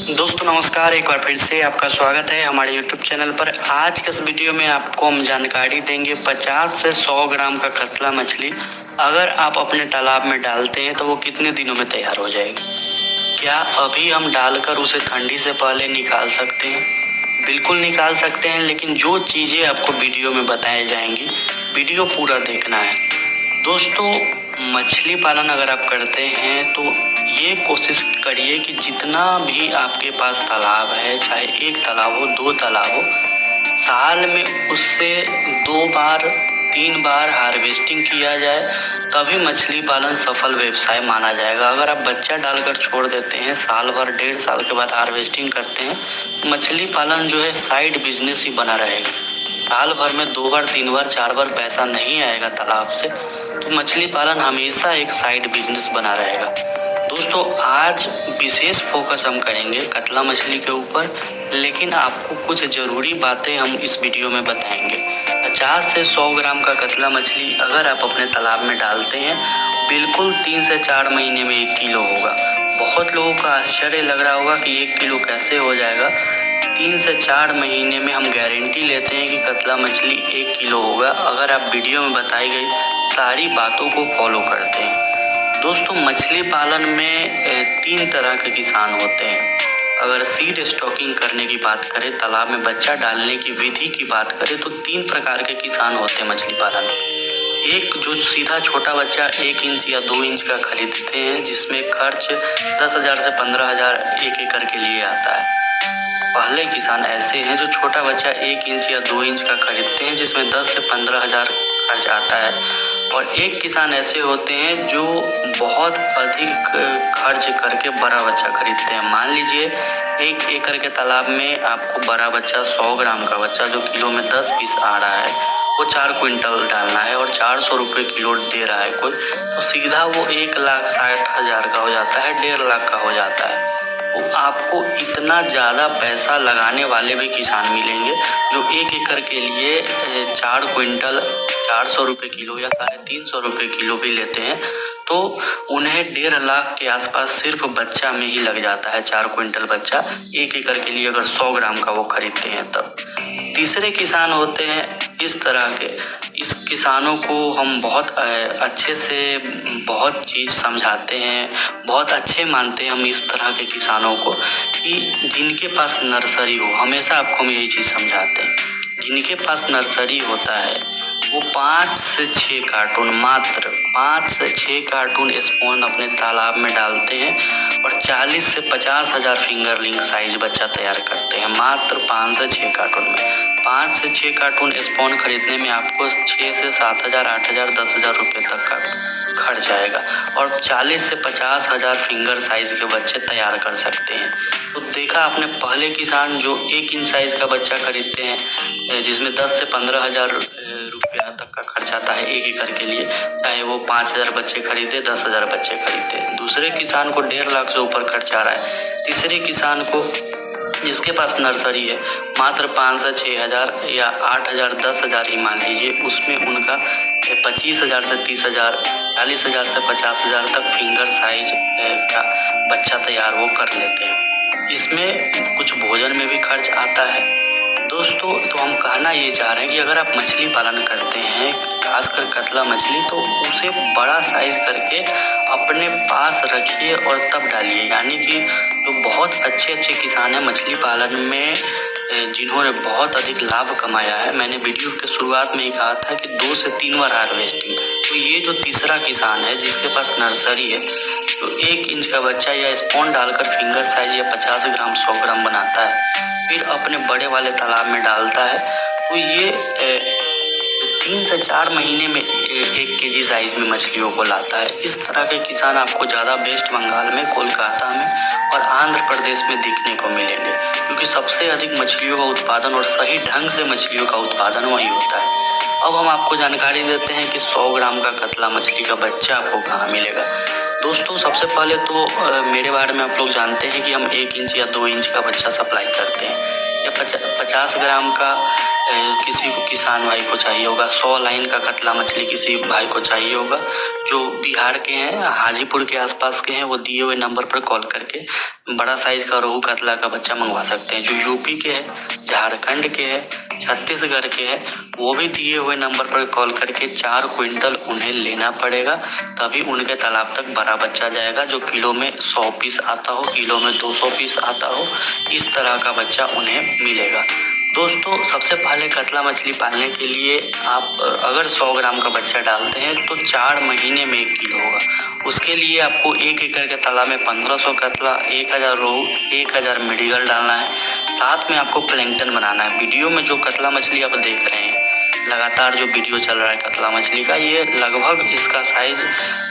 दोस्तों नमस्कार, एक बार फिर से आपका स्वागत है हमारे YouTube चैनल पर। आज के इस वीडियो में आपको हम जानकारी देंगे 50 से 100 ग्राम का कतला मछली अगर आप अपने तालाब में डालते हैं तो वो कितने दिनों में तैयार हो जाएगी। क्या अभी हम डालकर उसे ठंडी से पहले निकाल सकते हैं? बिल्कुल निकाल सकते हैं, लेकिन जो चीज़ें आपको वीडियो में बताई जाएंगी, वीडियो पूरा देखना है। दोस्तों, मछली पालन अगर आप करते हैं तो ये कोशिश करिए कि जितना भी आपके पास तालाब है, चाहे एक तालाब हो, 2 तालाब हो, साल में उससे 2 बार 3 बार हार्वेस्टिंग किया जाए, तभी मछली पालन सफल व्यवसाय माना जाएगा। अगर आप बच्चा डालकर छोड़ देते हैं, साल भर 1.5 साल के बाद हार्वेस्टिंग करते हैं, मछली पालन जो है साइड बिजनेस ही बना रहेगा। साल भर में 2 बार 3 बार 4 बार पैसा नहीं आएगा तालाब से, तो मछली पालन हमेशा एक साइड बिजनेस बना रहेगा। दोस्तों, आज विशेष फोकस हम करेंगे कतला मछली के ऊपर, लेकिन आपको कुछ ज़रूरी बातें हम इस वीडियो में बताएंगे। 50 से 100 ग्राम का कतला मछली अगर आप अपने तालाब में डालते हैं, बिल्कुल 3 से 4 महीने में 1 किलो होगा। बहुत लोगों का आश्चर्य लग रहा होगा कि 1 किलो कैसे हो जाएगा। 3 से 4 महीने में हम गारंटी लेते हैं कि कतला मछली 1 किलो होगा, अगर आप वीडियो में बताई गई सारी बातों को फॉलो करते हैं। दोस्तों, मछली पालन में 3 तरह के किसान होते हैं। अगर सीड स्टॉकिंग करने की बात करें, तालाब में बच्चा डालने की विधि की बात करें, तो 3 प्रकार के किसान होते हैं मछली पालन में। एक जो सीधा छोटा बच्चा 1 इंच या 2 इंच का खरीदते हैं, जिसमें खर्च 10,000 से 15,000 1 एकड़ के लिए आता है। पहले किसान ऐसे हैं जो छोटा बच्चा 1 इंच या 2 इंच का खरीदते हैं, जिसमें 10 से 15,000 खर्च आता है। और एक किसान ऐसे होते हैं जो बहुत अधिक खर्च करके बड़ा बच्चा खरीदते हैं। मान लीजिए 1 एकड़ के तालाब में आपको बड़ा बच्चा 100 ग्राम का बच्चा जो किलो में 10 पीस आ रहा है, वो 4 क्विंटल डालना है और 400 रुपये किलो दे रहा है कोई, तो सीधा वो 1,60,000 का हो जाता है, 1.5 लाख का हो जाता है। तो आपको इतना ज़्यादा पैसा लगाने वाले भी किसान मिलेंगे जो 1 एकड़ के लिए 4 क्विंटल 400 रुपये किलो या 350 रुपये किलो भी लेते हैं, तो उन्हें 1.5 लाख के आसपास सिर्फ बच्चा में ही लग जाता है। 4 क्विंटल बच्चा 1 एकड़ के लिए अगर 100 ग्राम का वो खरीदते हैं तब। तीसरे किसान होते हैं इस तरह के। इस किसानों को हम बहुत अच्छे से बहुत चीज़ समझाते हैं, बहुत अच्छे मानते हैं हम इस तरह के किसानों को, कि जिनके पास नर्सरी हो। हमेशा आपको हम यही चीज़ समझाते हैं, जिनके पास नर्सरी होता है वो 5 से 6 कार्टून, मात्र 5 से 6 कार्टून स्पॉन अपने तालाब में डालते हैं और 40 से 50,000 फिंगरलिंग साइज बच्चा तैयार करते हैं, मात्र 5 से 6 कार्टून में। 5 से 6 कार्टून स्पॉन खरीदने में आपको 6 से 7,000 8,000 10,000 रुपये तक का खर्च आएगा और 40 से 50,000 फिंगर साइज के बच्चे तैयार कर सकते हैं। तो देखा आपने, पहले किसान जो 1 इंच साइज का बच्चा खरीदते हैं, जिसमें 10 से 15,000 रुपया तक का खर्च आता है 1 एकड़ के लिए, चाहे वो 5,000 बच्चे खरीदे, 10,000 बच्चे खरीदे। दूसरे किसान को 1.5 लाख से ऊपर खर्च आ रहा है। तीसरे किसान को, जिसके पास नर्सरी है, मात्र 5 से 6,000 या 8,000 10,000 ही मान लीजिए, उसमें उनका 25,000 से 30,000 40,000 से 50,000 तक फिंगर साइज का बच्चा तैयार वो कर लेते हैं। इसमें कुछ भोजन में भी खर्च आता है। दोस्तों, तो हम कहना ये चाह रहे हैं कि अगर आप मछली पालन करते हैं, खासकर कतला मछली, तो उसे बड़ा साइज करके अपने पास रखिए और तब डालिए। यानी कि जो बहुत अच्छे किसान हैं मछली पालन में, जिन्होंने बहुत अधिक लाभ कमाया है, मैंने वीडियो के शुरुआत में ही कहा था कि 2 से 3 बार हार्वेस्टिंग। तो ये जो तीसरा किसान है जिसके पास नर्सरी है, जो 1 इंच का बच्चा या स्पॉन डालकर फिंगर साइज या 50 ग्राम 100 ग्राम बनाता है, फिर अपने बड़े वाले तालाब में डालता है, तो ये 3 से 4 महीने में 1 केजी साइज में मछलियों को लाता है। इस तरह के किसान आपको ज़्यादा वेस्ट बंगाल में, कोलकाता में और आंध्र प्रदेश में दिखने को मिलेंगे, क्योंकि सबसे अधिक मछलियों का उत्पादन और सही ढंग से मछलियों का उत्पादन वहीं होता है। अब हम आपको जानकारी देते हैं कि 100 ग्राम का कतला मछली का बच्चा आपको कहाँ मिलेगा। दोस्तों, सबसे पहले तो मेरे बारे में आप लोग जानते हैं कि हम 1 इंच या 2 इंच का बच्चा सप्लाई करते हैं। या 50 ग्राम का किसी को किसान भाई को चाहिए होगा, 100 लाइन का कतला मछली किसी भाई को चाहिए होगा, जो बिहार के हैं, हाजीपुर के आसपास के हैं, वो दिए हुए नंबर पर कॉल करके बड़ा साइज का रोहू कतला का बच्चा मंगवा सकते हैं। जो यूपी के हैं, झारखंड के हैं, छत्तीसगढ़ के हैं, वो भी दिए हुए नंबर पर कॉल करके 4 क्विंटल उन्हें लेना पड़ेगा, तभी उनके तालाब तक बड़ा बच्चा जाएगा, जो किलो में 100 पीस आता हो, किलो में 200 पीस आता हो, इस तरह का बच्चा उन्हें मिलेगा। दोस्तों, सबसे पहले कतला मछली पालने के लिए आप अगर 100 ग्राम का बच्चा डालते हैं तो 4 महीने में 1 किलो होगा। उसके लिए आपको 1 एकड़ के तालाब में 1500 कतला, 1000 रोहू, 1000 मिर्गल डालना है। साथ में आपको प्लैंकटन बनाना है। वीडियो में जो कतला मछली आप देख रहे हैं, लगातार जो वीडियो चल रहा है कतला मछली का, ये लगभग इसका साइज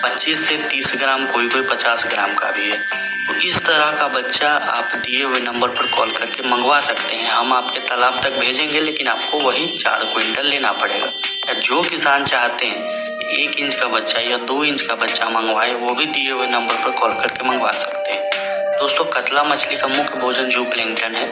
25 से 30 ग्राम, कोई 50 ग्राम का भी है। तो इस तरह का बच्चा आप दिए हुए नंबर पर कॉल करके मंगवा सकते हैं। हम आपके तालाब तक भेजेंगे, लेकिन आपको वही 4 क्विंटल लेना पड़ेगा। या जो किसान चाहते हैं 1 इंच का बच्चा या 2 इंच का बच्चा मंगवाए, वो भी दिए हुए नंबर पर कॉल करके मंगवा सकते हैं। दोस्तों, कतला मछली का मुख्य भोजन जू प्लैंकटन है,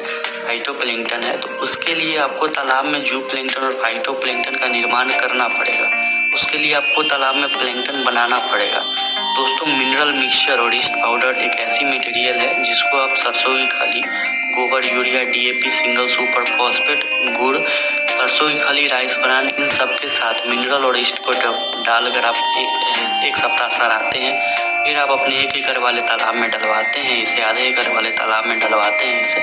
फाइटोप्लैंकटन है। तो उसके लिए आपको तालाब में जू प्लैंकटन और फाइटोप्लैंकटन का निर्माण करना पड़ेगा। उसके लिए आपको तालाब में प्लैंकटन बनाना पड़ेगा। दोस्तों, मिनरल मिक्सचर और ईस्ट पाउडर एक ऐसी मटेरियल है जिसको आप सरसों की खली, गोबर, urea, DAP, single super phosphate, गुड़, सरसों की खली, राइस ब्रान, इन सब के साथ मिनरल और ईस्ट को डालकर आप एक सप्ताह सराहते हैं। फिर आप अपने 1 एकड़ वाले तालाब में डलवाते हैं इसे, आधे एकड़ वाले तालाब में डलवाते हैं इसे।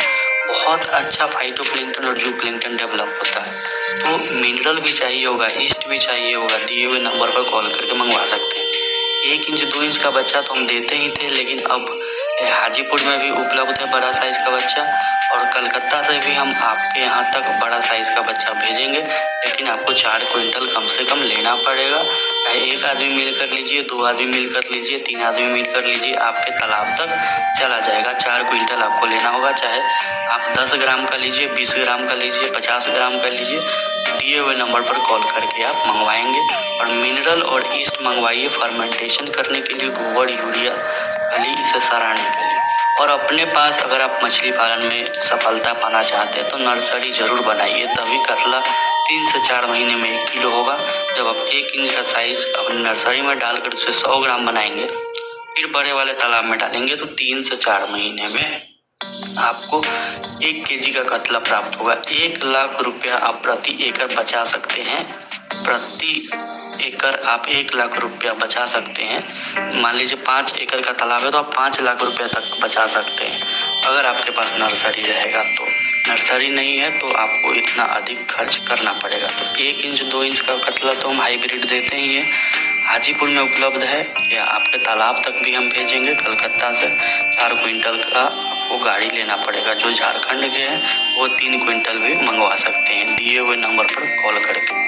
बहुत अच्छा फाइटोप्लैंकटन और जू प्लैंकटन डेवलप होता है। तो मिनरल भी चाहिए होगा, ईस्ट भी चाहिए होगा, दिए हुए नंबर पर कॉल करके मंगवा सकते हैं। 1 इंच 2 इंच का बच्चा तो हम देते ही थे, लेकिन अब हाजीपुर में भी उपलब्ध है बड़ा साइज का बच्चा, और कलकत्ता से भी हम आपके यहाँ तक बड़ा साइज का बच्चा भेजेंगे। लेकिन आपको 4 क्विंटल कम से कम लेना पड़ेगा। चाहे 1 आदमी मिलकर लीजिए, 2 आदमी मिलकर लीजिए, 3 आदमी मिलकर लीजिए, आपके तालाब तक चला जाएगा। 4 क्विंटल आपको लेना होगा। चाहे आप 10 ग्राम का लीजिए, 20 ग्राम का लीजिए, 50 ग्राम का लीजिए, दिए हुए नंबर पर कॉल करके आप मंगवाएंगे। और मिनरल और ईस्ट मंगवाइए फर्मेंटेशन करने के लिए, गोबर, यूरिया, खली, इसे सराहने के लिए। और अपने पास अगर आप मछली पालन में सफलता पाना चाहते हैं तो नर्सरी जरूर बनाइए, तभी कतला 3 से 4 महीने में 1 किलो होगा। जब आप 1 इंच का साइज अपनी नर्सरी में डालकर उसे 100 ग्राम बनाएंगे, फिर बड़े वाले तालाब में डालेंगे, तो 3 से 4 महीने में आपको 1 केजी का कतला प्राप्त होगा। 1 लाख रुपया आप प्रति एकड़ बचा सकते हैं। प्रति एकड़ आप 1 लाख रुपया बचा सकते हैं। मान लीजिए 5 एकड़ का तालाब है तो आप 5 लाख रुपया तक बचा सकते हैं, अगर आपके पास नर्सरी रहेगा तो। नर्सरी नहीं है तो आपको इतना अधिक खर्च करना पड़ेगा। तो 1 इंच 2 इंच का कतला तो हम हाइब्रिड देते ही हैं, हाजीपुर में उपलब्ध है, या आपके तालाब तक भी हम भेजेंगे। कलकत्ता से 4 क्विंटल का आपको गाड़ी लेना पड़ेगा। जो झारखंड के हैं वो 3 क्विंटल भी मंगवा सकते हैं दिए हुए नंबर पर कॉल करके।